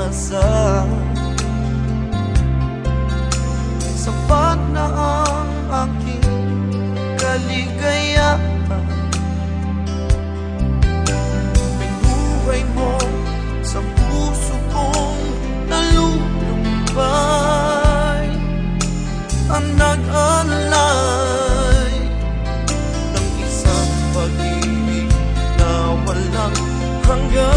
pag-asa. Sapat na ang aking kaligayahan. Binuhay mo sa puso kong nalulumbay, ang nag-alay ng isang pag-ibig na walang hanggan.